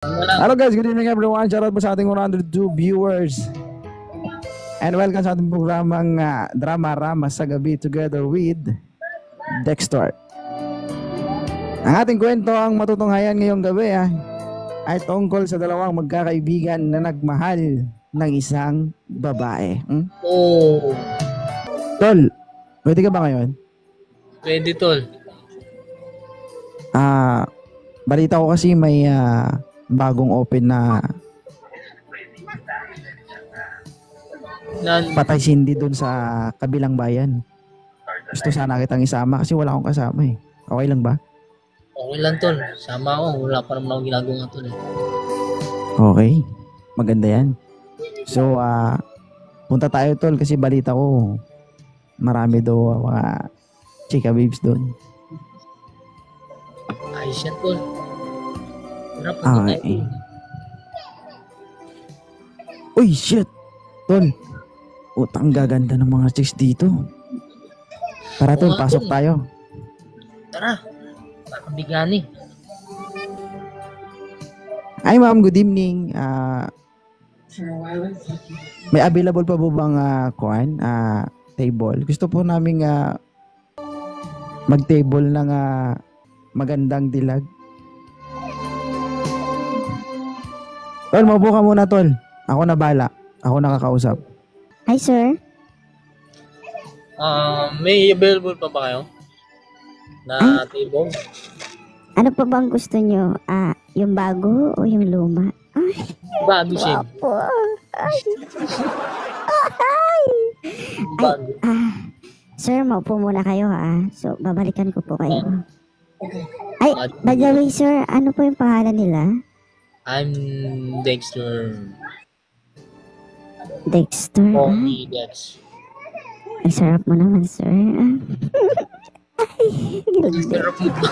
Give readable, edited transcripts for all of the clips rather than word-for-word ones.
Hello guys, good evening everyone. Shoutout po sa ating 102 viewers. And welcome sa ating programang Drama Rama sa Gabi together with Dexter. Ang ating kwento ang matutunghayan ngayong gabi ay tungkol sa dalawang magkakaibigan na nagmahal ng isang babae. Oh. Tol, pwede ka ba ngayon? Pwede, tol. Balita ko kasi may bagong open na Patay Cindy dun sa kabilang bayan. Gusto sana kitang isama kasi wala akong kasama eh. Okay lang ba? Okay lang, tol. Sama ako. Wala pa naman akong ginagawa, tol. Okay. Maganda yan. So, punta tayo, tol, kasi balita ko marami daw mga chika babes doon. Ayos yan, tol. Tara, punta tayo. Uy, shit! Tol, utang gaganda ng mga chicks dito. Tara, tol, pasok tayo. Tara. Pakabigani. Ay, ma'am, good evening. May available pa po bang table? Gusto po namin mag-table ng magandang dilag. Tol, maupo ka muna, tol. Ako na bala. Ako nakakausap. Hi, sir. May available pa ba kayo? Na table? Ano pa bang gusto nyo? Yung bago o yung luma? Ay, Bago siya. wapo. Ay. Bago. Sir, maupo muna kayo So, babalikan ko po kayo. Ay, by the way, sir, ano po yung pangalan nila? I'm Dexter. Dexter. Call me Dex. Ay, sarap mo naman, sir. Ay, Sarap mo ba?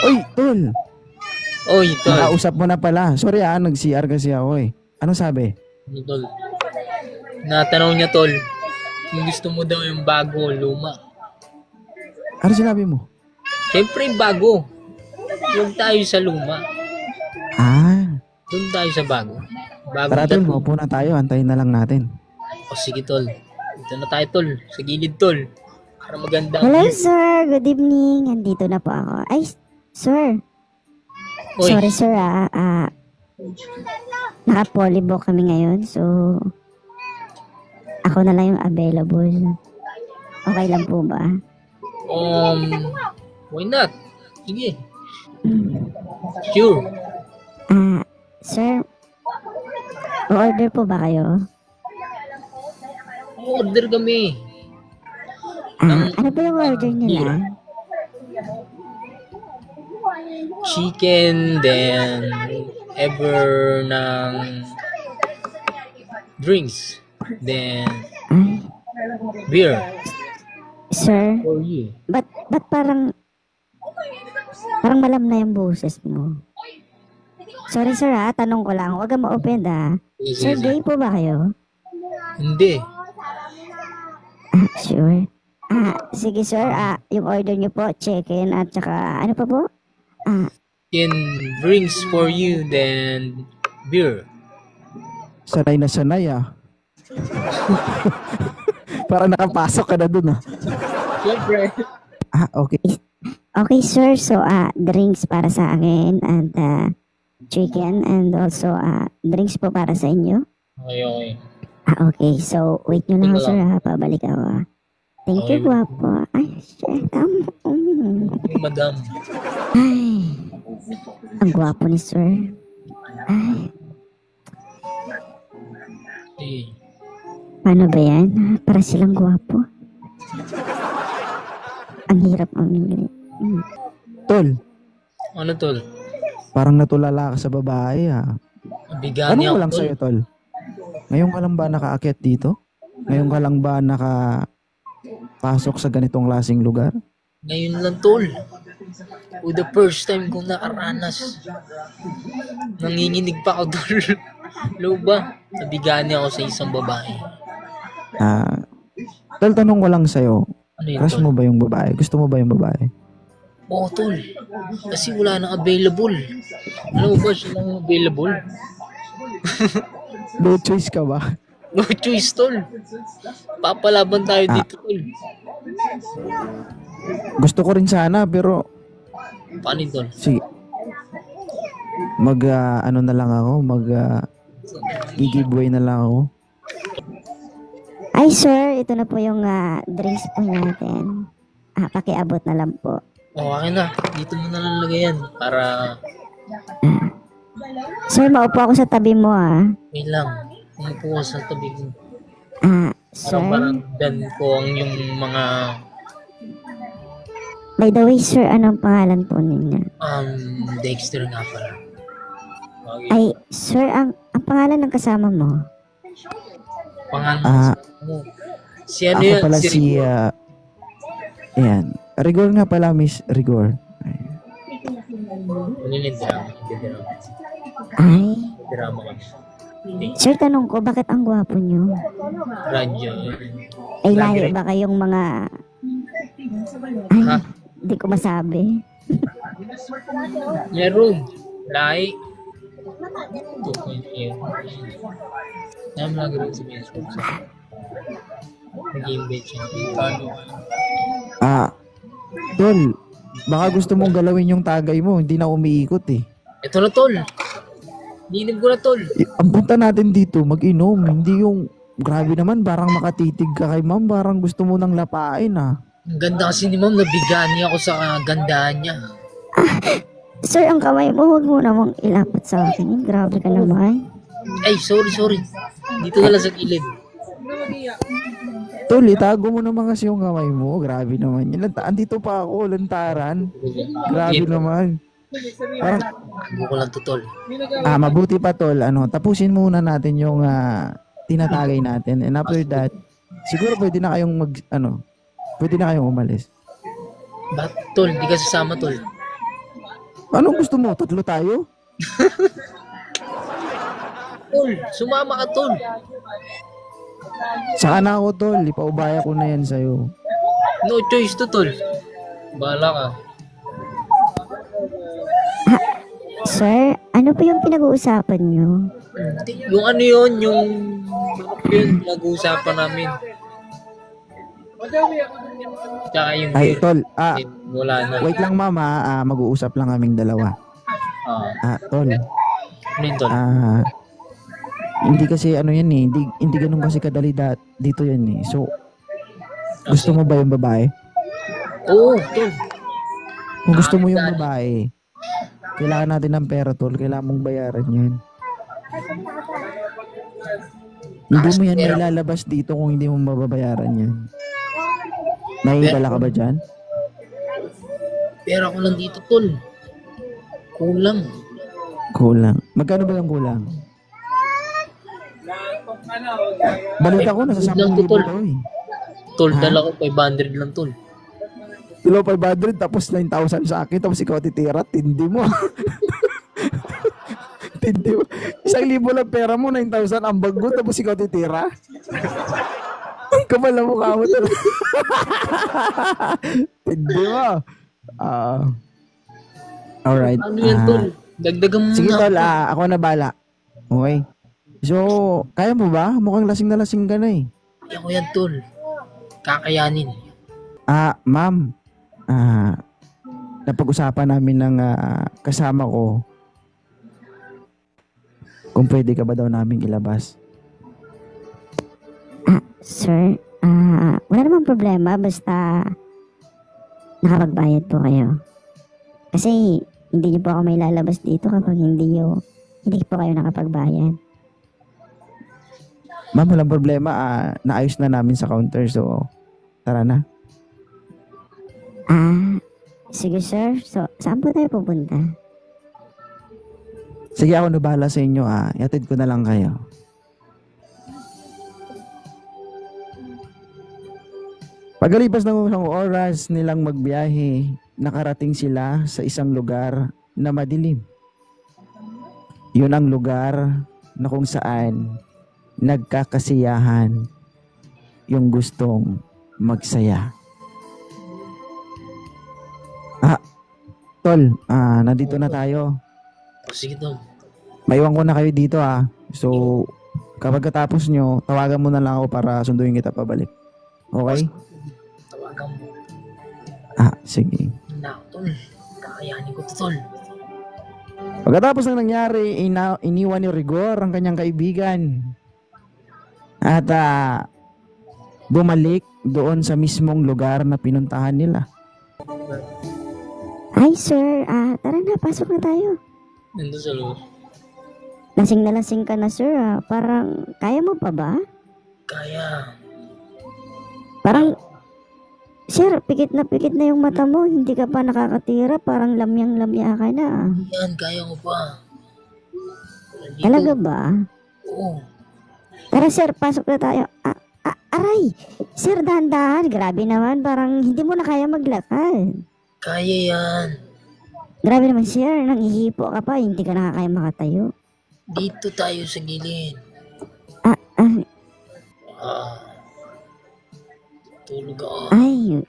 Uy, tol. Oy, tol. Nakausap mo na pala. Sorry nag-CR kasi ako eh. Ano sabi? Ano, tol? Natanong niya, tol. Kung gusto mo daw yung bago o luma. Ano sinabi mo? Siyempre, bago. Huwag tayo sa luma. Doon tayo sa bago. Bago. Tara, tol, maupo na tayo. Antayin na lang natin. O sige, tol. Dito na tayo, tol. Sa gilid, tol. Para maganda. hello, sir. Good evening. Andito na po ako. Ay, sir. Oy. Sorry, sir, naka-polybook kami ngayon. So, ako na lang yung available. Okay lang po ba? Why not? Sige. Sure. Sir, order po ba kayo? Order kami. Ano ba yung order nila? Chicken, then ever ng drinks, then beer. Sir, For you. ba't parang malam na yung boses mo? Sorry, sir, tanong ko lang. Huwag ka ma-offend, Sir, gay po ba kayo? Hindi. Sure. Sige, sir, yung order niyo po, chicken at saka, ano pa po? Chicken, drinks for you, then beer. Sanay na sanay Para nakapasok ka na dun Siyempre. Okay. Okay, sir. So, drinks para sa akin and chicken and also drinks po para sa inyo. Okay. Okay. So, wait nyo lang, sir, pabalik ako. Thank you, Okay. guwapo. Ay, shit. Madam. Ay, ang guwapo ni sir. Ay, paano ba yan? Para silang guwapo. Ang hirap mamili. Tol, Ano, tol? parang natulala ka sa babae Bigani Anong ako, lang tol. sa'yo, tol? Ngayon ka lang ba nakaakyat dito? Ngayon ka lang ba nakapasok sa ganitong klaseng lugar? Ngayon lang, tol. For the first time kong nakaranas. Nanginginig pa ako, tol. Lo ba? Nabigani ako sa isang babae. Tol, tanong ko lang sa'yo. Ano yun, Crush tol? mo ba yung babae? Gusto mo ba yung babae? Oo, tol. Kasi wala nang available. Alam mo ba siya lang available? No choice ka ba? No choice, tol. Papalaban tayo Ah. dito, tol. Gusto ko rin sana pero Paano yun, tol? sige. Ano na lang ako, giveaway na lang ako. Ay, sir, ito na po yung drinks po natin. Pakiabot na lang po. Okay na. Dito mo na lang lagay yan. Para, Sir, maupo ako sa tabi mo, wait lang. Umupo ka sa tabi ko. Sir, Parang dan ko ang yung mga, by the way, sir, anong pangalan po ninyo? Dexter nga pala. Okay. Ay, sir, ang pangalan ng kasama mo? Pangalan mo. Si ano Ako yun? pala Si si, Rigor. ayan. Rigor nga pala, Miss Rigor. Ayan. Ano yun? Drama. Ay, Drama kami. sir, tanong ko, bakit ang gwapo nyo? Radyo. Ay, layo ba kayong mga... Ay, Ha? di ko masabi. Meron. Lai. 2.8. Alam mo lagi rin sa Facebook. Nag-invade siya. Tol, baka gusto mong galawin yung tagay mo, hindi na umiikot eh. Ito na, tol. Niinip ko na, tol. Ang punta natin dito, mag-inom, hindi yung, grabe naman, parang makatitig ka kay ma'am, parang gusto mo nang lapain ah. Ang ganda kasi ni ma'am, nabigyan niya ako sa gandahan niya. Sir, ang kamay mo, huwag mo namang ilapot sa akin. Grabe ka naman. Ay, sorry. Dito na lang sa gilid. Tol, itago mo naman kasi yung kamay mo, grabe naman. Andito pa ako, lantaran. Grabe naman. Parang, Buko lang to, tol. mabuti pa tol, tapusin muna natin yung tinatagay natin. And after that, siguro pwede na kayong pwede na kayong umalis. Ba't, tol? Di ka sasama, tol. Anong gusto mo? Tatlo tayo? Tol, sumama ka, tol. Saka na ako tol, ipaubaya ko na yan sa'yo. No choice to, tol. Bahala ka. Sir, ano po yung pinag-uusapan nyo? Yung ano yun, yung pinag-uusapan namin. Tsaka yung Ay tol, wala na. wait lang mama, mag-uusap lang kaming dalawa. Tol, Ano yun, tol? hindi kasi yan eh, hindi ganun kasi kadali dito yan eh. So, gusto mo ba yung babae? Oo, tol. Kung gusto mo yung babae, kailangan natin ng pera tol, kailangan mong bayaran yan. Hindi mo yan mailalabas dito kung hindi mo mababayaran yan. Nahihintala ka ba dyan? Pera ko lang dito, tol. Kulang. Kulang. Magkano ba yung kulang? Balita ko, nasa 10,000 tol. to eh. Tol, dala ko 500 lang, tol. Kilo 500 tapos 9,000 sa akin tapos ikaw titira, tindi mo. Tindi mo. 1,000 lang pera mo, 9,000 ang bag mo tapos ikaw titira. Kapal na mukha mo talaga. Tindi mo. Alright. Ano yan, tol? Dagdagan mo Sige na tol, ako. ako na bala. Okay. So, kaya mo ba? Mukhang lasing na lasing ka na eh. Kaya ko yan, tol. Kakayanin. Ma'am, napag-usapan namin ng kasama ko kung pwede ka ba daw namin ilabas. Sir, wala namang problema basta nakapagbayad po kayo. Kasi hindi niyo po ako may lalabas dito kapag hindi po kayo nakapagbayad. Ma'am, walang problema. Naayos na namin sa counter. So, tara na. Sige sir. So, saan po tayo pupunta? Sige, ako na bahala sa inyo. Ihatid ko na lang kayo. Pagkalipas ng isang oras nilang magbiyahe, nakarating sila sa isang lugar na madilim. Yun ang lugar na kung saan nagkakasiyahan yung gustong magsaya. Tol, nandito na tayo. Sige, Tol. Maiwan ko na kayo dito So, kapag katapos nyo, tawagan mo na lang ako para sunduin kita pabalik. Okay? Tawagan mo. Sige. Na, Tol. Kakayanin ko to, Tol. Pagkatapos ng nangyari, iniwan ni Rigor ang kanyang kaibigan. At bumalik doon sa mismong lugar na pinuntahan nila. Ay, sir. Tara na, pasok na tayo. Nandun sa loob. Lasing na lasing ka na, sir. Parang, kaya mo pa ba? Kaya. Parang, sir, pikit na yung mata mo. Hindi ka pa nakakatira. Parang lamyang-lamya ka na. Yan, kaya ko pa. Nandito. Talaga ba? Oo. Tara, sir, pasok na tayo. Aray! Sir, dahan-dahan. Grabe naman. Parang hindi mo na kaya maglakad. Kaya yan. Grabe naman, sir. Nangihipo ka pa. Hindi ka nakakaya makatayo. Dito tayo sa gilid. Tulog ako. Ay,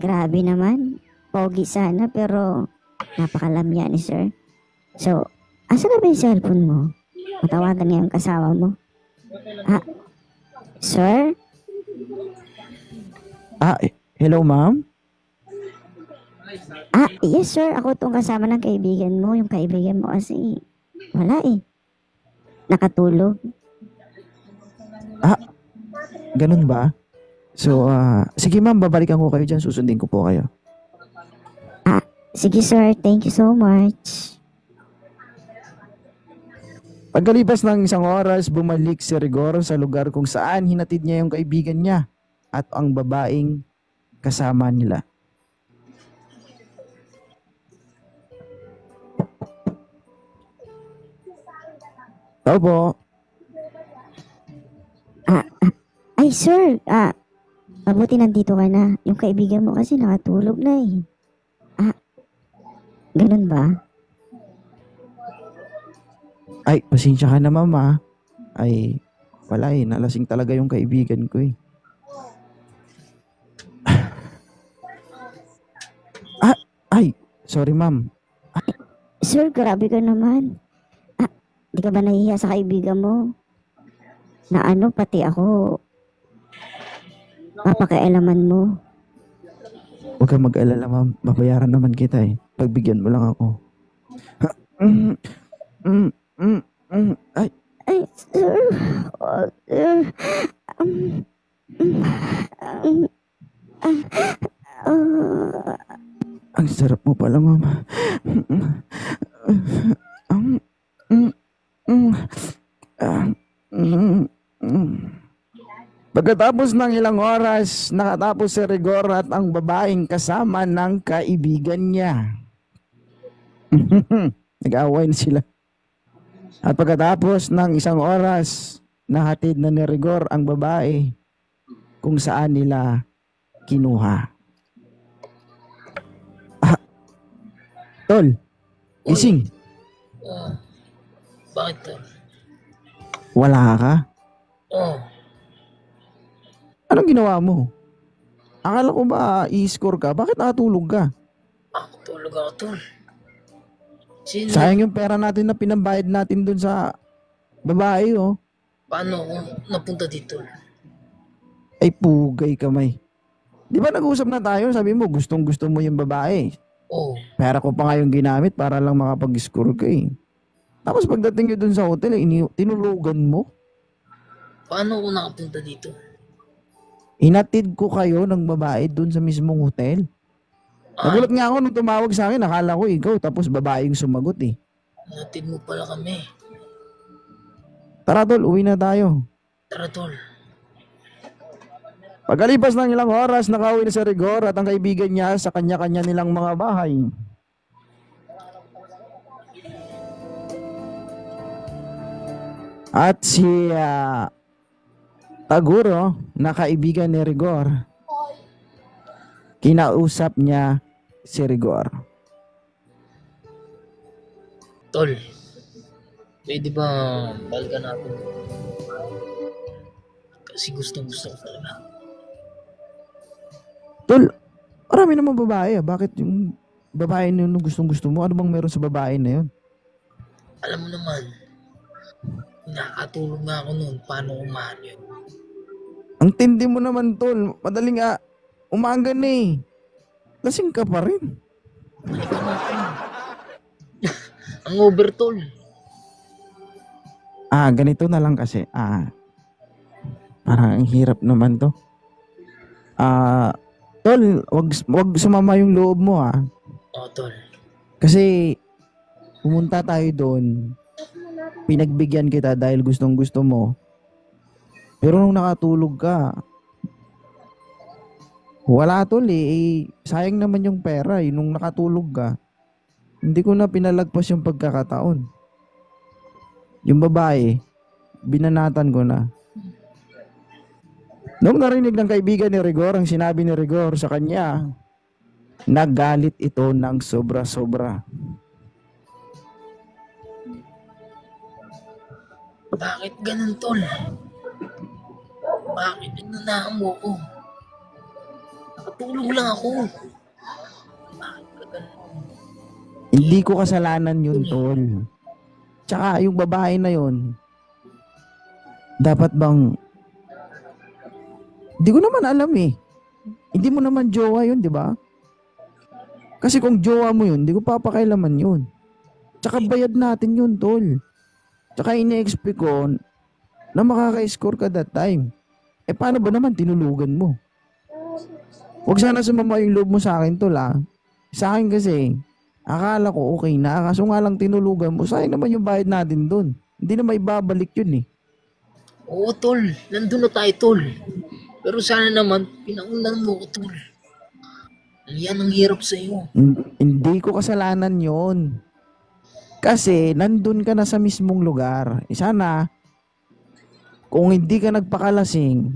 grabe naman. Pogi sana, pero napakalamya ni sir. So, asa na ba yung cellphone mo? Matawagan niya yung kasama mo. Sir? Hello, ma'am? Yes sir. Ako tong kasama ng kaibigan mo. Yung kaibigan mo kasi, wala eh. Nakatulog. Ganun ba? So, sige ma'am, babalikan ko kayo dyan. Susundin ko po kayo. Sige sir, thank you so much. Pagkalipas ng isang oras, bumalik si Rigor sa lugar kung saan hinatid niya yung kaibigan niya at ang babaeng kasama nila. Tao po. Ay sir, mabuti nandito ka na. Yung kaibigan mo kasi nakatulog na eh. Ganun ba? Ay, pasensya ka na mama. Ay, wala nalasing talaga yung kaibigan ko eh. Ay, sorry ma'am. Sir, grabe ka naman. Di ka ba nahihiya sa kaibigan mo? Na pati ako, papakialaman mo. Huwag kang mag-alala ma'am. Babayaran naman kita eh. Pagbigyan mo lang ako. Ay, sir. Sir. Ang sarap mo pala ma'am. Pagkatapos ng ilang oras, nakatapos si Rigor at ang babaeng kasama ng kaibigan niya. Nag-away na sila. At pagkatapos ng isang oras, nahatid na ni Rigor ang babae kung saan nila kinuha. Tol, gising. Bakit to? Wala ka? Anong ginawa mo? Akala ko ba i-score ka? Bakit nakatulog ka? Tulog ako, Tol. Sino? Sayang yung pera natin na pinambayad natin dun sa babae, oh. Paano ako napunta dito? Ay, pugay kamay. Di ba nag-usap na tayo? Sabi mo, gustong-gusto mo yung babae. Oo. Pera ko pa nga yung ginamit para lang makapag-score ka eh. Tapos pagdating nyo dun sa hotel, tinulugan mo. Paano ako nakapunta dito? Hinatid ko kayo ng babae dun sa mismong hotel. Nagulat nga ako nung tumawag sa akin, nakala ko ikaw, tapos babae yung sumagot eh. Natid mo pala kami. Tara tol, uwi na tayo. Tara, Tol. Pagkalipas ng ilang oras, nakauwi na si Rigor at ang kaibigan niya sa kanya-kanya nilang mga bahay. At si Taguro, na kaibigan ni Rigor, kinausap niya si Rigor. Tol, pwede ba balikan natin? Kasi gusto ko talaga. Tol, marami namang babae. Bakit yung babae na yun nung gustong-gusto mo? Ano bang meron sa babae na yun? Alam mo naman, nakatulog na ako noon. Paano kumahan yun? Ang tindi mo naman, tol. Madaling umaga na eh. Lasing ka pa rin. Ay, ganun ko. Ang overtol. Ganito na lang kasi. Parang ang hirap naman to. Tol, wag sumama yung loob mo Oo, tol. Kasi pumunta tayo doon. Pinagbigyan kita dahil gustong gusto mo. Pero nung nakatulog ka, wala tol sayang naman yung pera nung nakatulog ka. Hindi ko na pinalagpas yung pagkakataon. Yung babae, binanatan ko na. Nung narinig ng kaibigan ni Rigor, ang sinabi ni Rigor sa kanya, nagalit ito ng sobra-sobra. Bakit ganun, tol? Bakit inunahan mo ko? Nakatulog lang ako. Bakit ka ganun? Hindi ko kasalanan yun, tol. Tsaka yung babae na yun, dapat bang, hindi ko naman alam eh. Hindi mo naman jowa yun, di ba? Kasi kung jowa mo yun, hindi ko papakailaman yun. Tsaka bayad natin yun, tol. Tsaka ine-expect ko na makaka-score ka that time. Paano ba naman tinulugan mo? Huwag sana sumama yung loob mo sa akin, tol Sa akin kasi, akala ko okay na. Kaso nga lang tinulugan mo. Sayang naman yung bayad natin dun. Hindi na may babalik yun eh. Oo, tol. Nandun na tayo, tol. Pero sana naman, pinaunan mo ko, tol. Yan ang hirap sa'yo. Hindi ko kasalanan yon. Kasi nandun ka na sa mismong lugar. Sana, kung hindi ka nagpakalasing,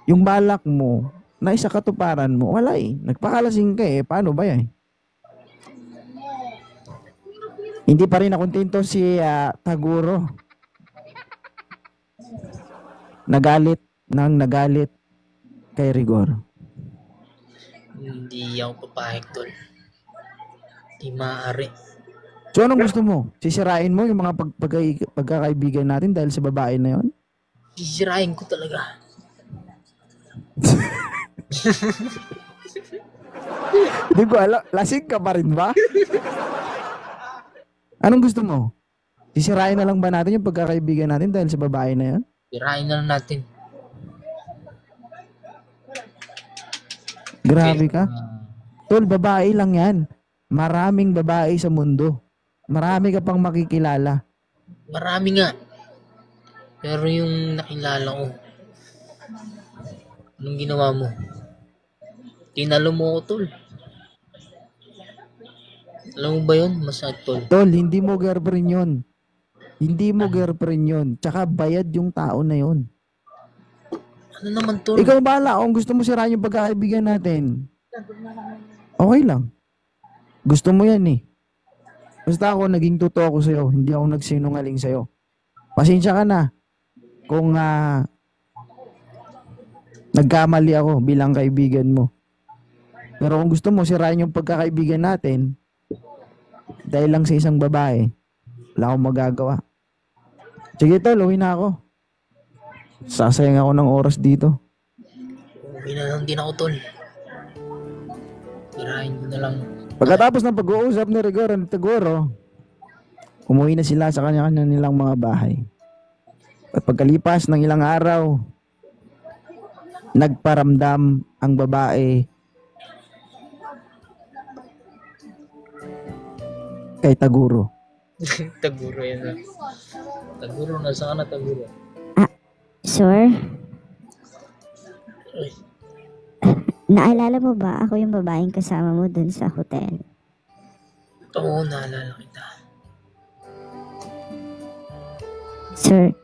yung balak mo, na isa katuparan mo, wala eh. Nagpakalasing ka paano ba yan? Hindi pa rin nakontento si Taguro. Nagalit kay Rigor. Hindi ako papahig, tol. Di maaari. So anong gusto mo? Sisirain mo yung mga pagkakaibigan natin dahil sa babae na yon? Sisirain ko talaga. Hindi ko alam. Lasing ka pa rin ba? Anong gusto mo? Sisirain na lang ba natin yung pagkakaibigan natin dahil sa babae na yon? Sirain na lang natin. Grabe ka. Tol, babae lang yan. Maraming babae sa mundo. Marami ka pang makikilala. Marami nga. Pero yung nakilala ko, anong ginawa mo? Tinalo mo ko, tol. Alam mo ba yun? Masakit, tol. Tol, hindi mo girlfriend yun. Hindi mo girlfriend yun. Tsaka bayad yung tao na yun. Ano naman, tol? Ikaw bahala kung gusto mo sirain yung pagkakaibigan natin. Okay lang. Gusto mo yan eh. Basta ako, naging totoo ako sa'yo. Hindi ako nagsinungaling sa'yo. Pasensya ka na kung nagkamali ako bilang kaibigan mo. Pero kung gusto mo sirain yung pagkakaibigan natin dahil lang sa isang babae, wala akong magagawa. Sige tol, uwi na ako. Sasayang ako ng oras dito. Uwi na lang din ako, tol. Sirain ko na lang. Pagkatapos ng pag-uusap ni Rigor at Taguro, umuwi na sila sa kanya-kanya nilang mga bahay. At pagkalipas ng ilang araw, nagparamdam ang babae kay Taguro. Taguro yan na. Taguro, nasa ka na, Taguro? Sir, Ay, naalala mo ba ako yung babaeng kasama mo dun sa hotel? oo, naalala kita. Sir,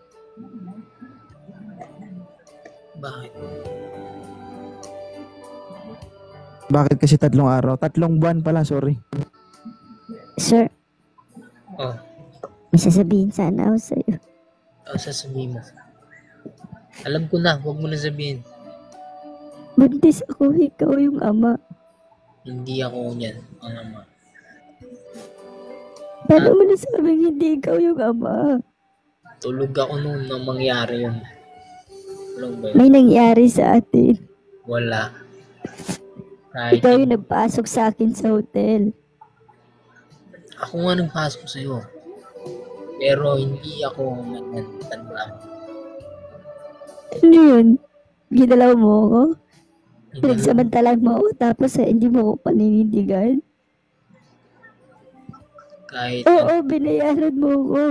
Bakit? Bakit kasi 3 araw? 3 buwan pala, sorry. sir, Oh, may sasabihin sana ako sa'yo. sasabihin mo. Alam ko na, huwag mo na sabihin. Buntis ako, ikaw yung ama. Hindi ako yan, ang ama. Paano mo nasabing hindi ikaw yung ama? Tulog ako noon nang mangyari yun. Alam ba yun? May nangyari sa atin. Wala. Kahit Ikaw yung nagpasok sa akin sa hotel. ako nga nagpasok sa'yo. Pero hindi ako nagtanda. Ano yun? Ginalaw mo ako? Hindi Pinagsamantalan mo ako tapos hindi mo ako paninindigan? kahit Oo, binayaran mo ako.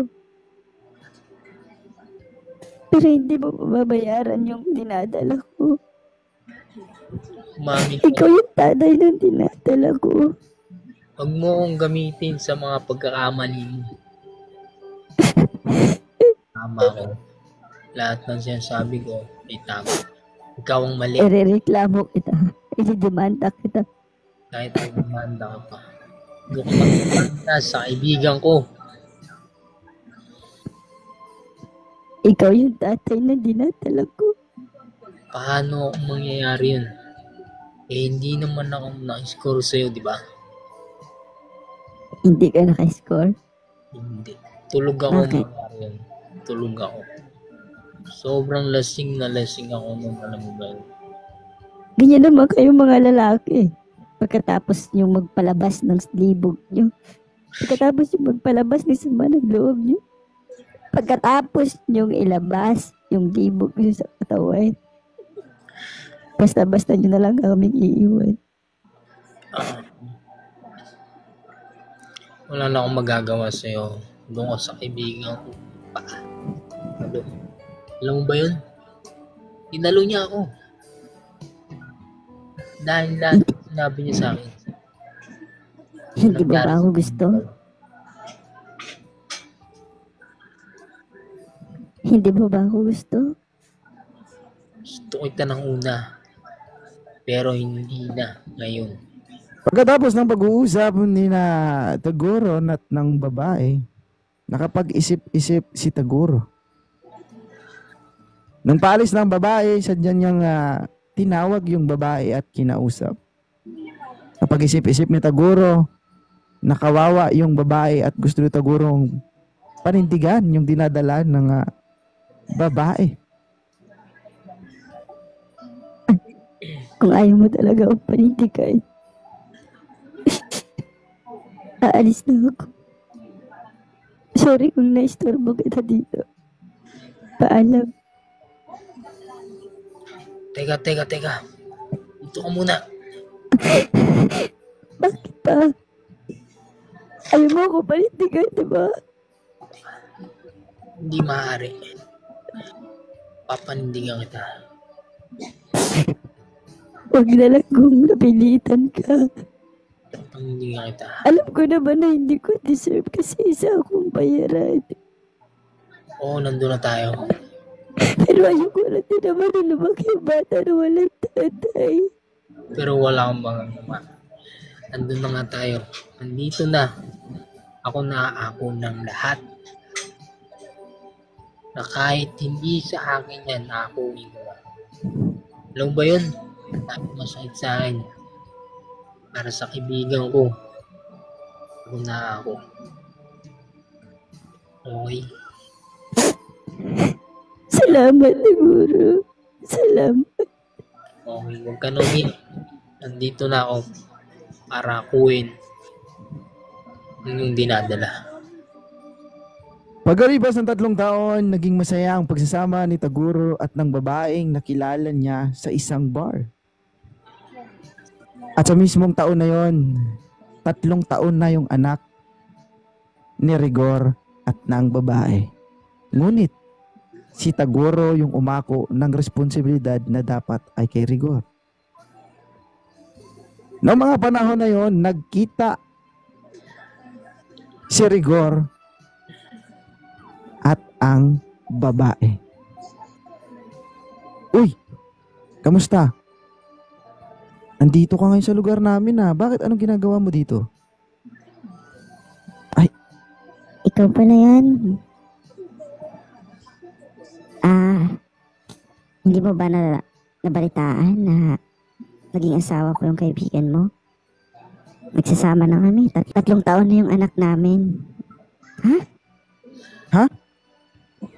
Pero hindi mo mababayaran yung dinadala ko. mami Ikaw ko, yung tatay ng dinadala ko. huwag mo akong gamitin sa mga pagkakamali mo. Tama ko. Lahat ng sinasabi ko ay tama. Ikaw ang mali. Irereklamo kita. Ididemanda kita. Kahit magmanda ka pa. Huwag ka magmanda sa kaibigan ko. Ikaw yung tatay na dinadala ko. Paano mangyayari yun? Eh, hindi naman ako na-score sa'yo, di ba? Hindi ka naka-score. Hindi. Tulog ako Bakit? mangyayari yun. Tulog ako. Sobrang lasing na lasing ako nung alam mo ba yun? Ganyan naman kayong mga lalaki. Pagkatapos nyo magpalabas ng libog nyo. Pagkatapos nyo magpalabas ng sama ng loob nyo. Pagkatapos nyo ilabas yung libog nyo sa katawan. Basta-basta nyo na lang kaming iiwan. Ah, wala na akong magagawa sa'yo. Doon ko sa kaibigan ko. Ano? Alam mo ba yun? Tinalo niya ako. Dahil lahat sinabi niya sa akin. Hindi ba ako gusto? Hindi ba ako gusto? Gusto kita ng una. Pero hindi na ngayon. Pagkatapos ng pag-uusap ni na Taguro at ng babae, nakapag-isip-isip si Taguro. Nung paalis ng babae, sadya niyang tinawag yung babae at kinausap. Kapag-isip-isip ni Taguro, nakawawa yung babae at gusto ni Tagurong panindigan yung dinadala ng babae. Kung ayaw mo talaga ang panindigan, aalis na ako. Sorry kung naistorbo kita dito. Paalam. Teka. Dito ka muna. Bakit pa? Ayaw mo ako panindigan, di ba? Hindi maaari. Papanindigan kita. Huwag na lang kung napilitan ka. Papanindigan kita. Alam ko naman na hindi ko deserve kasi isa akong bayaran. Oo, nandun na tayo. Pero ayoko lang din naman na lumaki ang bata na walang tatay. Pero wala akong magagawa. Nandun na nga tayo. Nandito na. Ako ng lahat. Na kahit hindi sa akin yan, naakuin ko na. Alam ba yun? Sabi masakit sa akin. Para sa kaibigan ko. Ako na ako. Okay? Salamat, siguro. Salamat. Okay, huwag ka nung nandito na ako para akuin yung dinadala. Pagkalipas ng 3 taon, naging masaya ang pagsasama ni Taguro at ng babaeng nakilala niya sa isang bar. At sa mismong taon na yon, 3 taon na yung anak ni Rigor at ng babae. Ngunit, si Taguro yung umako ng responsibilidad na dapat ay kay Rigor. Noong mga panahon na yon, nagkita si Rigor at ang babae. Uy, kamusta? Andito ka ngayon sa lugar namin Bakit? Anong ginagawa mo dito? Ikaw pala yan. Hindi mo ba nabalitaan na naging asawa ko yung kaibigan mo? Nagsasama na kami. 3 taon na yung anak namin.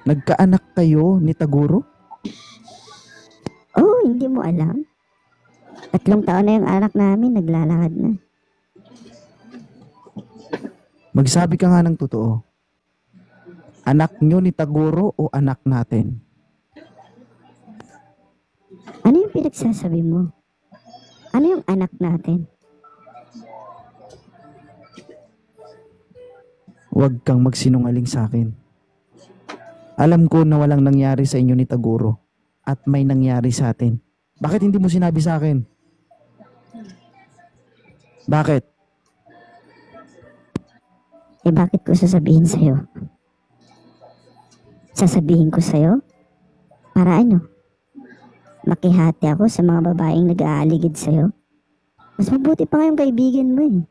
Nagkaanak kayo ni Taguro? Oh, hindi mo alam? 3 taon na yung anak namin. Naglalakad na. Magsabi ka nga ng totoo. Anak nyo ni Taguro o anak natin? Ano yung pinagsasabi mo? Ano yung anak natin? Huwag kang magsinungaling sa akin. Alam ko na walang nangyari sa inyo ni Taguro at may nangyari sa atin. Bakit hindi mo sinabi sa akin? Bakit? Bakit ko sasabihin sa'yo? Sasabihin ko sa'yo? Para ano? Makihati ako sa mga babaeng nag-aaligid sa'yo? Mas mabuti pa nga yung kaibigan mo eh.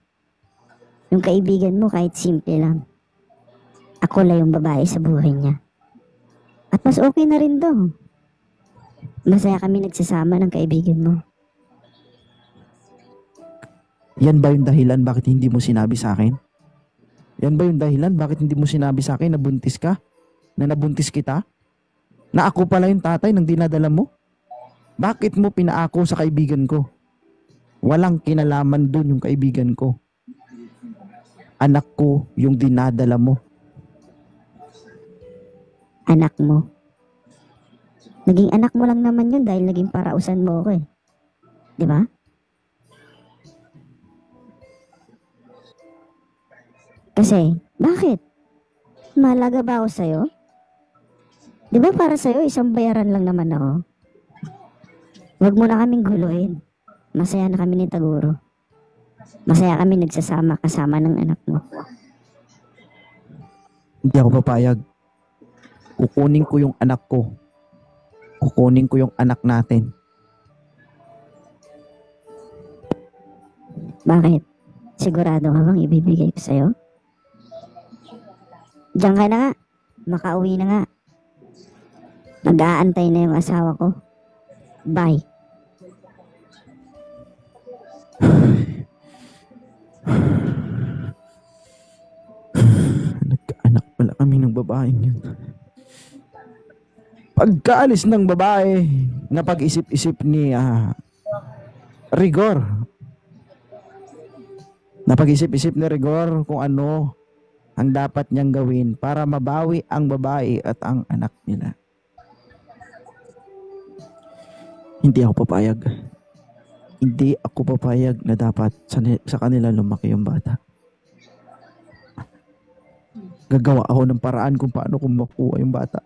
Yung kaibigan mo kahit simple lang. Ako lang yung babae sa buhay niya. At mas okay na rin to. Masaya kami nagsasama ng kaibigan mo. Yan ba yung dahilan bakit hindi mo sinabi sa akin? Yan ba yung dahilan bakit hindi mo sinabi sa akin na buntis ka? Na nabuntis kita? Na ako pala yung tatay ng dinadala mo? Bakit mo pinaako sa kaibigan ko? Walang kinalaman dun yung kaibigan ko. Anak ko yung dinadala mo. Anak mo. Naging anak mo lang naman yun dahil naging parausan mo ako eh. Di ba? Kasi, bakit? Mahalaga ba ako sa'yo? Di ba para sa'yo, isang bayaran lang naman ako? Huwag mo na kaming guluhin. Masaya na kami ni Taguro. Masaya kami nagsasama kasama ng anak mo. Hindi ako papayag. Kukunin ko yung anak ko. Kukunin ko yung anak natin. Bakit? Sigurado ka bang ibibigay ko sa'yo? Diyan ka na nga. Makauwi na nga. Mag-aantay na yung asawa ko. Bye. Nagkaanak pala kami ng babaeng yun. Pagkaalis ng babae, napag-isip-isip ni Rigor. Napag-isip-isip ni Rigor kung ano ang dapat niyang gawin para mabawi ang babae at ang anak nila. Hindi ako papayag. Hindi ako papayag na dapat sa kanila lumaki yung bata. Gagawa ako ng paraan kung paano kung makuha yung bata.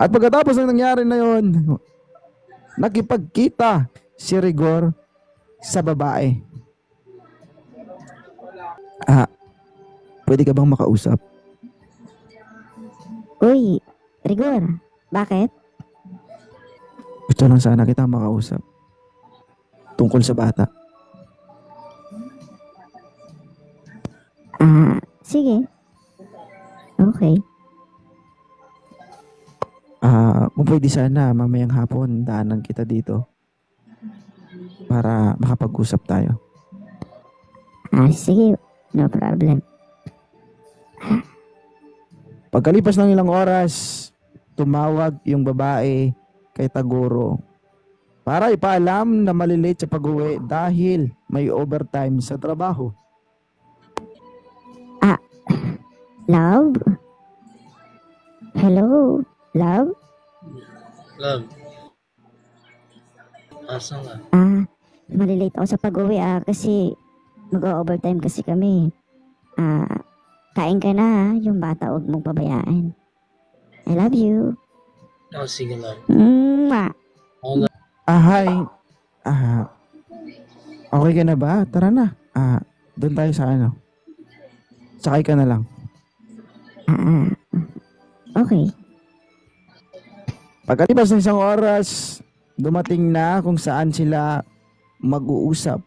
At pagkatapos ng nangyari na yon, nakipagkita si Rigor sa babae. Pwede ka bang makausap? Uy, Rigor. Bakit? Gusto lang sana kita makausap. Tungkol sa bata. Sige. Okay. Kung pwede sana mamayang hapon daanan kita dito para makapag-usap tayo. Sige. No problem. Pagkalipas ng ilang oras, tumawag yung babae kay Taguro para ipaalam na malilate sa pag-uwi dahil may overtime sa trabaho. Love? Hello? Love? Love. Asa nga? Malilate ako sa pag-uwi kasi mag-overtime kasi kami. Kain ka na yung bata huwag mong pabayaan. I love you. Sige lang. Hi. Okay ka na ba? Tara na. Doon tayo sa ano. Sakay ka na lang. Okay. Pagkalipas ng isang oras, dumating na kung saan sila mag-uusap.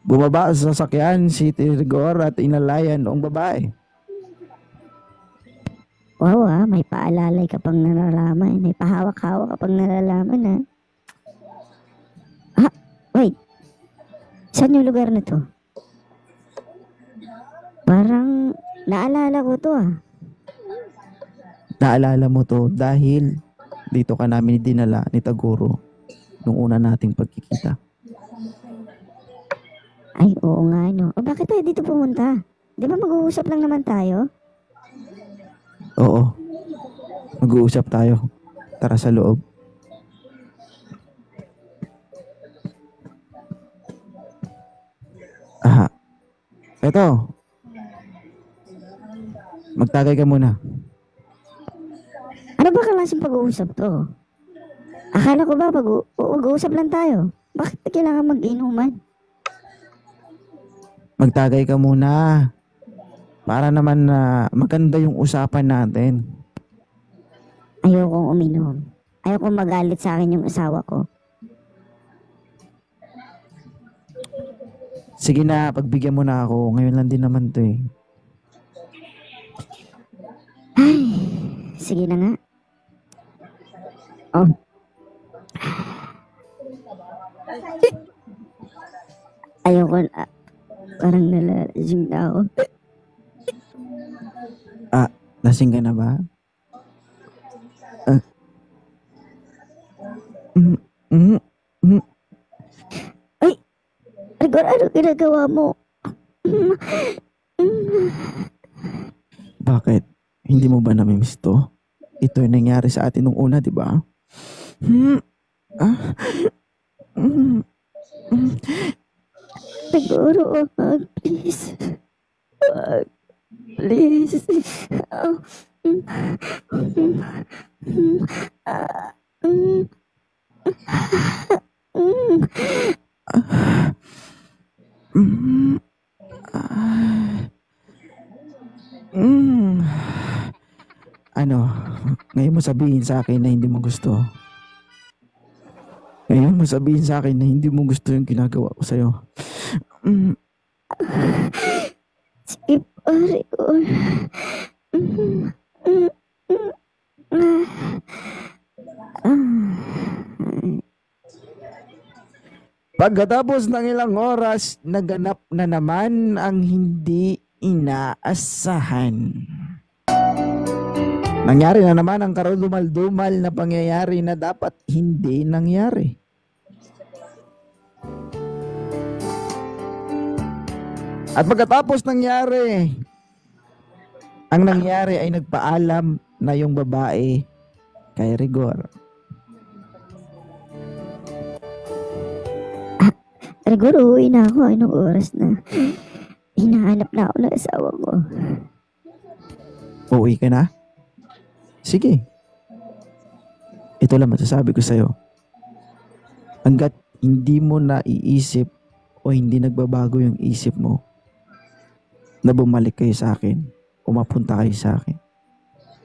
Bumaba sa sasakyan si Rigor at inalayan noong babae. Wow, may paalalay ka pang nalalaman. May pahawak-hawak ka pang nalalaman, Wait, saan yung lugar na to? Parang naalala ko to ah. Naalala mo to dahil dito ka namin dinala ni Taguro nung una nating pagkikita. Ay, oo nga no. O bakit tayo dito pumunta? Di ba mag-uusap lang naman tayo? Oo, mag-uusap tayo. Tara sa loob. Aha. Eto. Magtagay ka muna. Ano ba klaseng pag-uusap to? Akala ko ba mag-uusap lang tayo? Bakit kailangan mag-inuman? Magtagay ka muna. Para naman na maganda yung usapan natin. Ayokong uminom. Ayokong magalit sa akin yung asawa ko. Sige na, pagbigyan mo na ako. Ngayon lang din naman to eh. Ay, sige na nga. Oh. Ayoko na. Parang nalalasing na ako. Lasing ka na ba? Ay, Rigor, ano ginagawa mo? Bakit? Hindi mo ba namimiss to? Ito yung nangyari sa atin nung una, di ba? Siguro, please. Please. Oh. Ano? Ngayon mo sabihin sa akin na hindi mo gusto. Ngayon mo sabihin sa akin na hindi mo gusto yung ginagawa ko sa'yo. Sige pa, Rigor. Pagkatapos ng ilang oras, naganap na naman ang hindi inaasahan. Nangyari na naman ang karudumal-dumal na pangyayari na dapat hindi nangyari. At pagkatapos nangyari, ang nangyari ay nagpaalam na yung babae kay Rigor. Rigor, uuwi na ako. Anong oras na? Hinahanap na ako ng asawa ko. Uuwi ka na? Sige. Ito lang masasabi ko sa'yo. Hanggat hindi mo naiisip o hindi nagbabago yung isip mo na bumalik kayo sa akin o mapunta kayo sa akin,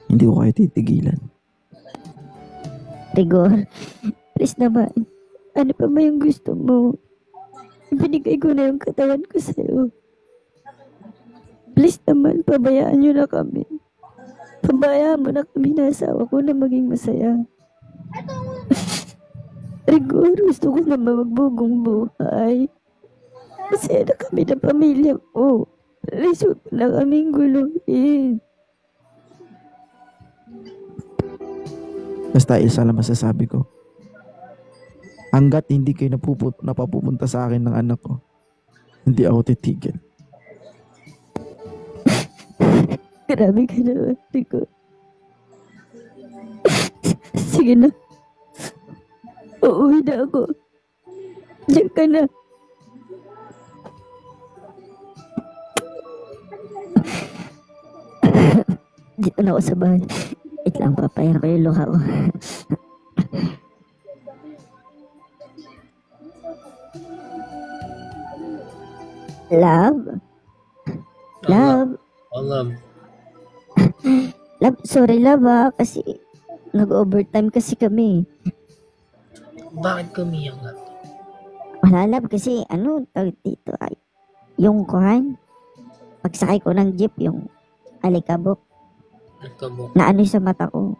hindi ko kayo titigilan. Rigor, please naman. Ano pa ba yung gusto mo? Binigay ko na yung katawan ko sa'yo. Please naman, pabayaan nyo na kami. Pabayaan mo na kami na asawa ko na maging masaya. Rigor, gusto ko naman magbugong buhay. Masaya na kami na pamilya ko. Please, huwag na kaming guluhin. Basta isa lang masasabi ko. Hanggat hindi kayo napapupunta sa akin ng anak ko, hindi ako titigil. Grabe ka naman, Rigor. Sige na. Uuwi na ako. Diyan ka na. Dito na ako sa bahay. Wait lang, papayan ko yung luha ko. Love? Love? Oh, love. Love, sorry love kasi nag-overtime kasi kami. Bakit kami yung Wala love kasi tawag dito ay yung kuhan. Pagsakay ko ng jeep yung alikabok nagkabok? na sa mata ko.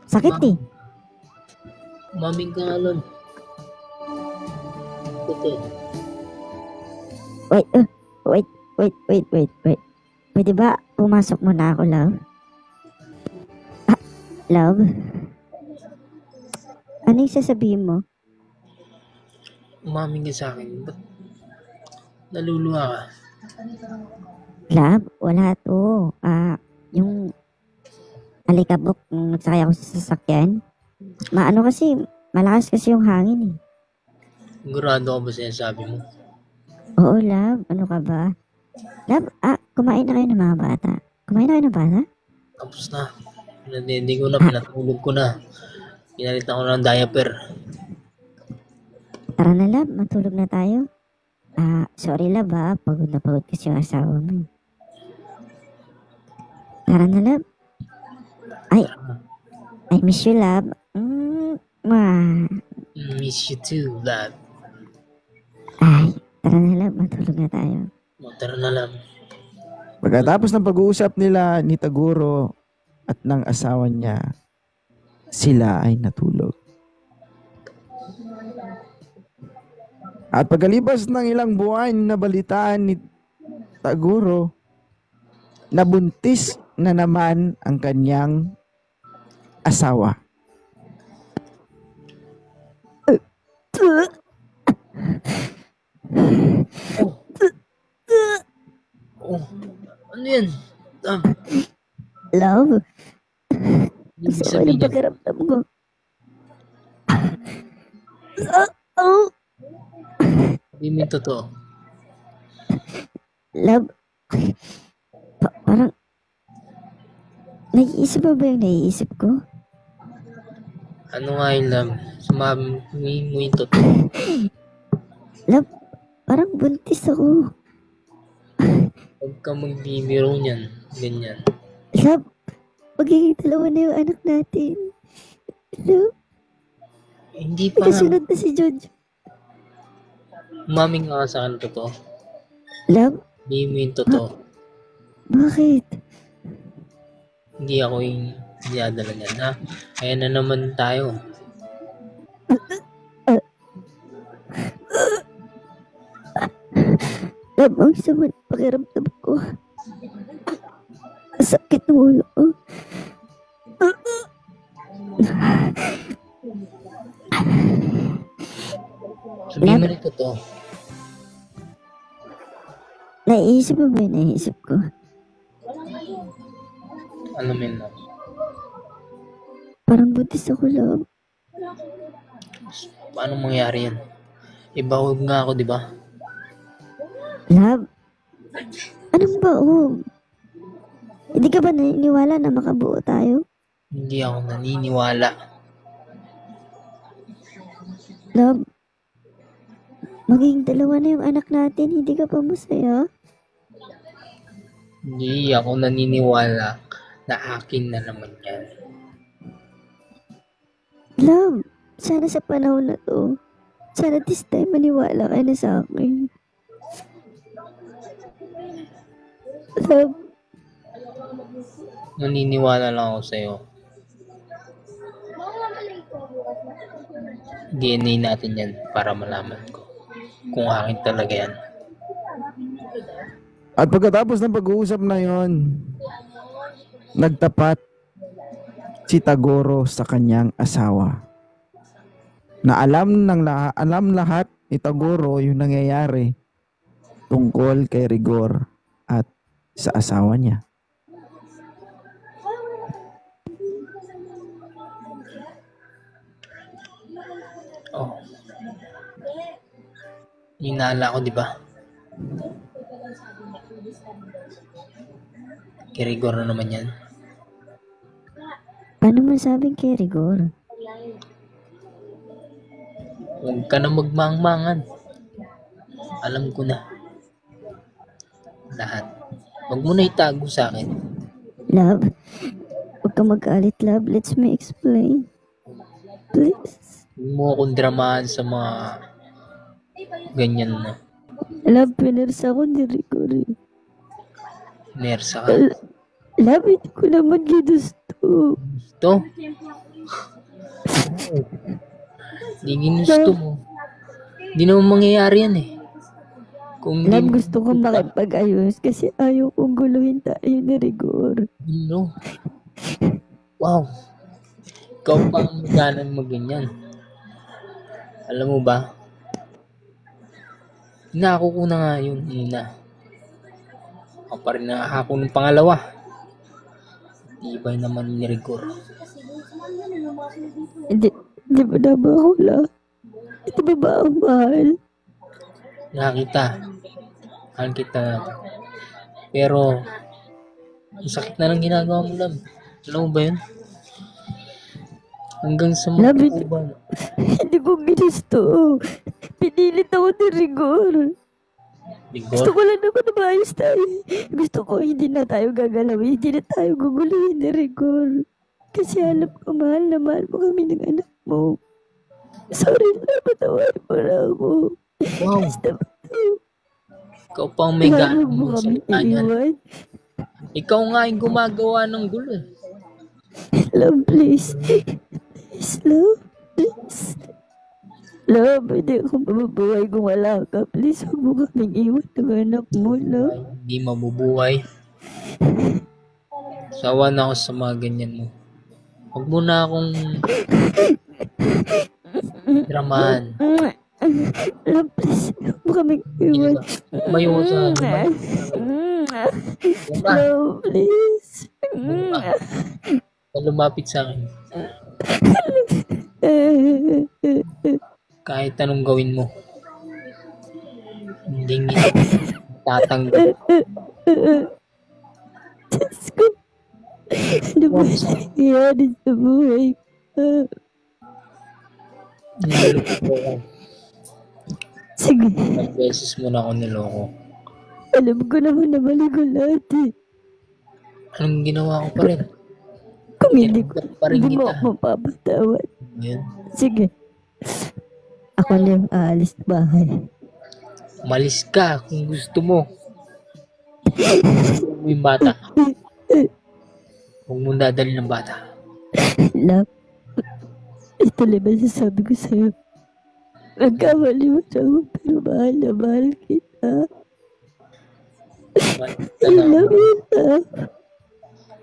Sakit eh. Maming ka nun. totoo. Wait, wait. Pwede ba pumasok muna ako, love? Love? Ano yung sasabihin mo? Umamin ka sa akin. Ba't naluluha ka? Love, wala to. Yung alikabok nung nagsakay ako sa sasakyan. Maano kasi, malakas kasi yung hangin eh. Sigurado ka ba sinasabi mo? Oo, love. Ano ka ba? Love, kumain na kayo ng mga bata. Kumain na kayo ng bata? Tapos na. Pinadede ko na, pinatulog ko na. Pinalitan ko na ng diaper. Tara na, love. Matulog na tayo. Sorry, love, pagod na pagod kasi yung asawa mo. Tara na, love. I miss you, love. Miss you too, love. Tara na, love. Matulog na tayo. Tara na lang. Pagkatapos ng pag-uusap nila ni Taguro at ng asawa niya, sila ay natulog. At pagkalipas ng ilang buwan, nabalitaan ni Taguro na buntis na naman ang kanyang asawa. Oh, ano yan? Love, Ibig gusto ko sabihin ng niya, pakiramdam ko. sabihin mo yung totoo. Love, parang naiisip mo ba yung naiisip ko? Ano nga yung love? Sumabi mo yung totoo. Love, parang buntis ako. Huwag ka magbibiro niyan. Ganyan. Love, magiging dalawa na yung anak natin. Love, Hindi pa nga. kasunod na si Jojo. Umaming ka sa akin totoo. Love, Sabihin mo yung totoo. bakit? Hindi ako yung dinadala niyan, ha? Kaya na naman tayo. Love, ang sama ng pakiramdam ko. Sakit ng ulo ko. Sabihin mo rin totoo. Naiisip mo ba yung naiisip ko? Ano mo yun, love? Parang buntis ako, love. Paano mangyari yan? Ibawag nga ako, di ba? Love, anong baog? Hindi ka ba naniniwala na makabuo tayo? Hindi ako naniniwala. Love, magiging dalawa na yung anak natin. Hindi ka pa masaya? Hindi ako naniniwala na akin na naman yan. Love, sana sa panahon na to, sana this time maniwala ka na sa akin. Love, Naniniwala lang ako sa'yo. DNA natin yan para malaman ko kung akin talaga yan. At pagkatapos ng pag-uusap na yon, nagtapat si Taguro sa kanyang asawa. Na alam lahat ni Taguro yung nangyayari tungkol kay Rigor at sa asawa niya. Oh. Inala ko, di ba? Kirigor na naman yan. paano masabing kay Rigor? Huwag ka na magmangmangan. Alam ko na. Lahat. Huwag mo na itago sa akin. Love, huwag ka magalit, love. Let's me explain. Please. Huwag mo akong dramahan sa mga ganyan na. Love, pinarsa ko ni Rigor. Nersa ka. Love, hindi ko naman ginusto. Ito? Hindi ginusto mo. Hindi naman mangyayari yan eh. Kung Love, hindi gusto kong makipag-ayos kasi ayaw kong guluhin tayo ni Rigor. no. Wow. Ikaw pa ang ganan mo ganyan. Alam mo ba? Hinako ko na nga yun una. Ako pa rin nakahako ng pangalawa. Ibay naman ni Rigor. Hindi ba na ba ako Ito ba ba ang mahal? Nakita. Mahal kita. Pero, ang sakit na lang ginagawa mo, Love. Alam mo ba yun? Hanggang sa Love, magkukuban. hindi ko ginusto. Pinilit ako ni Rigor. Gusto Rigor? ko lang naman na maayos tayo. Gusto ko hindi na tayo gagalawin. Hindi na tayo guguluhin ni Rigor. Kasi alam ko, mahal na mahal mo kami ng anak mo. Sorry na, patawarin mo na ako. Wow. Basta ba ito? Ikaw pa ang may Mahal gaano mo mong kami salita niyan. iiwan. Ikaw nga yung gumagawa ng gulo eh. Love, please. Please, love. Please. Love, hindi ako mabubuhay kung wala ka. Please, huwag mo kaming iwan ng anak mo, love. Ay, hindi mabubuhay. Sawa na ako sa mga ganyan mo. Huwag mo na akong dramahan. Love, please. Huwag mo kaming iwan. Mayo ko sa naman. Love, please. Lumapit sa akin. Kahit anong gawin mo. Hindi tatanggap. Diyos ko. Ano ba nangyayari sa buhay ko? Niloloko ko. Sige. Ilang beses mo na ako niloko. Alam ko naman na mali ko lahat eh. Anong ginawa ko pa rin? Kung hindi Pa rin mo kita. ako mapapatawad. Ngayon, Sige. Ako na yung aalis sa bahay. umalis ka kung gusto mo. Huwag mo yung bata. Huwag mo dadali ng bata. Love. Ito lang ba sasabi ko sa'yo? Nagkamali mo siya ako, pero mahal na mahal kita. I love you, love.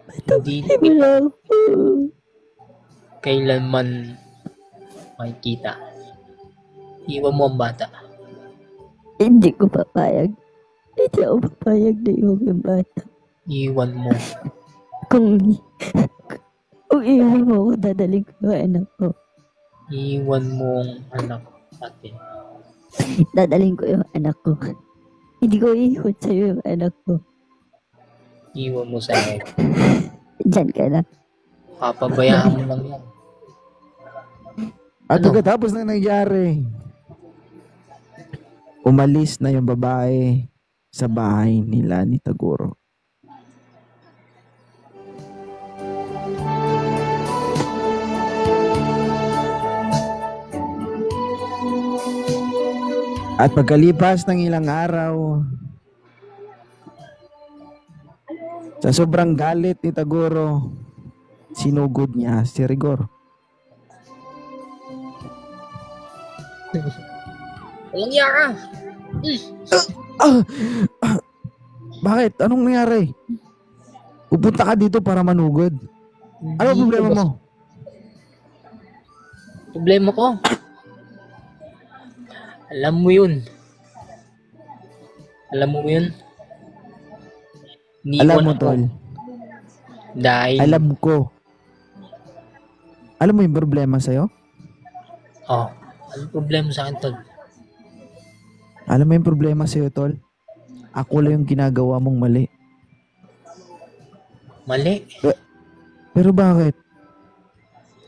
Hindi Patawarin mo lang ako. kailanman makikita. Iwan mo ang bata. Hindi ko papayag. Hindi ako papayag na iwan yung bata. Iwan mo. Kung iwan mo ako, dadaling ko yung anak ko. Iwan mo ang anak natin. Dadaling ko yung anak ko. Hindi ko iiwan sa'yo yung anak ko. Iwan mo sa akin. Diyan ka na. Papabayaan mo lang yan. At Ano? pagkatapos na nangyari, umalis na yung babae sa bahay nila ni Taguro. At pagkalipas ng ilang araw, sa sobrang galit ni Taguro, sinugod niya si Rigor. Walang iya ka! Bakit? Anong nangyari? Pupunta ka dito para manugod. Ano ang problema mo? Problema ko. Alam mo yun. Alam mo yun? Alam Iniwan mo, ako. tol. Dahil, Alam ko. Alam mo yung problema sa'yo? anong problema sa akin, tol? Alam mo yung problema sa'yo, tol? Ako lang yung ginagawa mong mali. Mali. Pero bakit?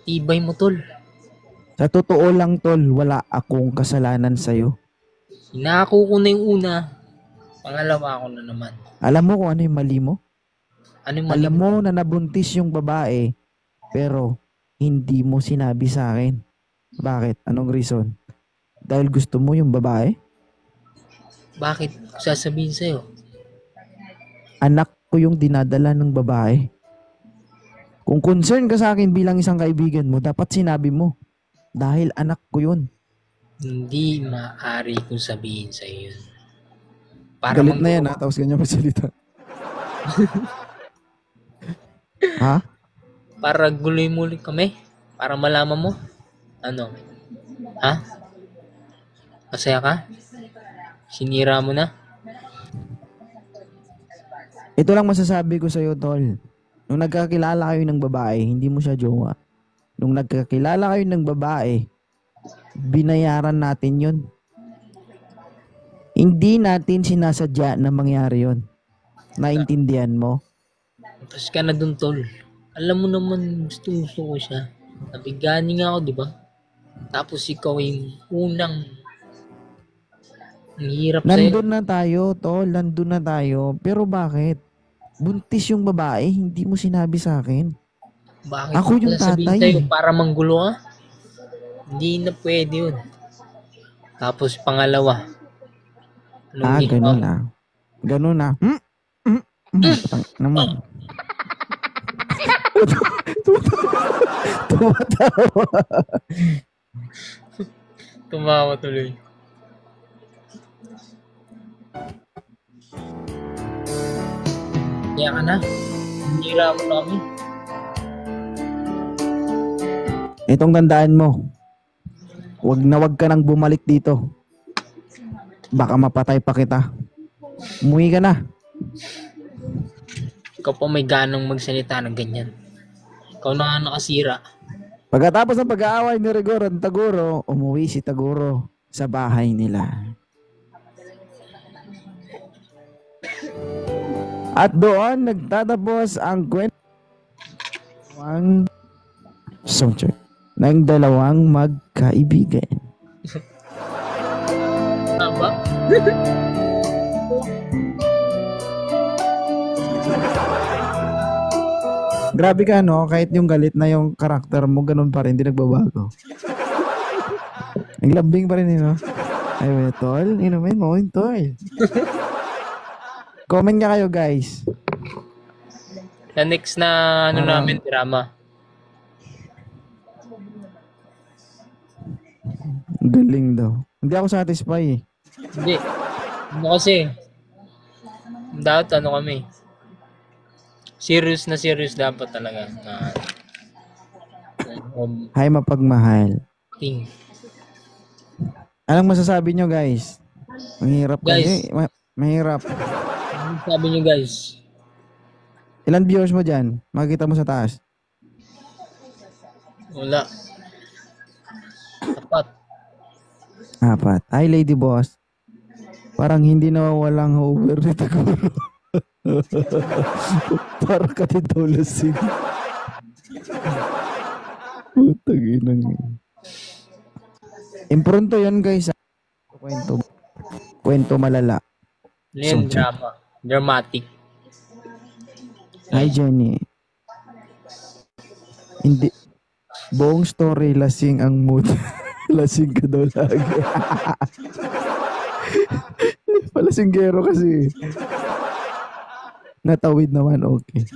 Tibay mo, tol. Sa totoo lang, tol, wala akong kasalanan sa'yo. Hinako ko na yung una. Pangalawa ko na naman. Alam mo kung ano yung mali mo? Ano yung mali Alam mo na nabuntis yung babae, pero hindi mo sinabi sa akin. Bakit? Anong reason? Dahil gusto mo yung babae? Bakit sasabihin sa'yo? Anak ko yung dinadala ng babae. Kung concern ka sa akin bilang isang kaibigan mo, dapat sinabi mo. Dahil anak ko yun. Hindi maaari kong sabihin sa iyo. Para Galit na yan manggulo- ha, tapos ganyan magsalita. Ha? Para guloy mo ulit kami. Para malaman mo. Ano? Ha? Masaya ka? Sinira mo na? Ito lang masasabi ko sa'yo, tol. Nung nagkakilala kayo ng babae, hindi mo siya jowa. Nung nagkakilala kayo ng babae, binayaran natin yun. Hindi natin sinasadya na mangyari yun. Naintindihan mo? Tapos ka na dun, tol. Alam mo naman, gusto ko siya. Nabigani nga ako, di ba? Tapos ikaw yung unang ang hirap sa'yo. Nandun na tayo, tol. Nandun na tayo. Pero bakit? Buntis yung babae, hindi mo sinabi sa akin. Bakit Ako yung sasabihin tatay. sa'yo para manggulo ka? Hindi na pwede yun. Tapos pangalawa. Anong ginawa Ganun mo? na. Ganun na. Tang naman. Tumatawa. Tumawa tuloy. Kaya ka na. Hinira mo na kami. Itong tandaan mo. Wag ka nang bumalik dito. Baka mapatay pa kita. Umuwi ka na. Ikaw pa may ganang magsalita ng ganyan. Ikaw na nga nakasira. Pagkatapos ng pag-aaway ni Rigor at Taguro, umuwi si Taguro sa bahay nila. At doon nagtatapos ang kwento ng dalawang magkaibigan. Tama? Grabe ka, no? Kahit yung galit na yung karakter mo, ganun pa rin, hindi nagbabago. Ang lambing pa rin, no? Ay, wait, tol. Inumin mo, tol. Comment nga kayo, guys. Sa next na namin drama. Ang galing daw. Hindi ako satisfied eh. Hindi. Ano kasi? Dapat ano kami. Serious na serious dapat talaga. Hi, mapagmahal. Thing. Anong masasabi nyo, guys? Mahirap Guys. kasi. Mahirap. Ano sabi nyo guys? Ilan viewers mo dyan? Makikita mo sa taas. Wala. Tapat. 4. Hi, Lady Boss. Parang hindi nawawalang over ni Taguro. Parang katidolasin. Putang inang yun. Impronto yan, guys. Kwento malala. Yan, So, drama. Dramatic. Hi, Jenny. Hindi. Buong story, lasing ang mood. Lasing ka daw lagi. Palasinggero kasi. Natawid naman, okay.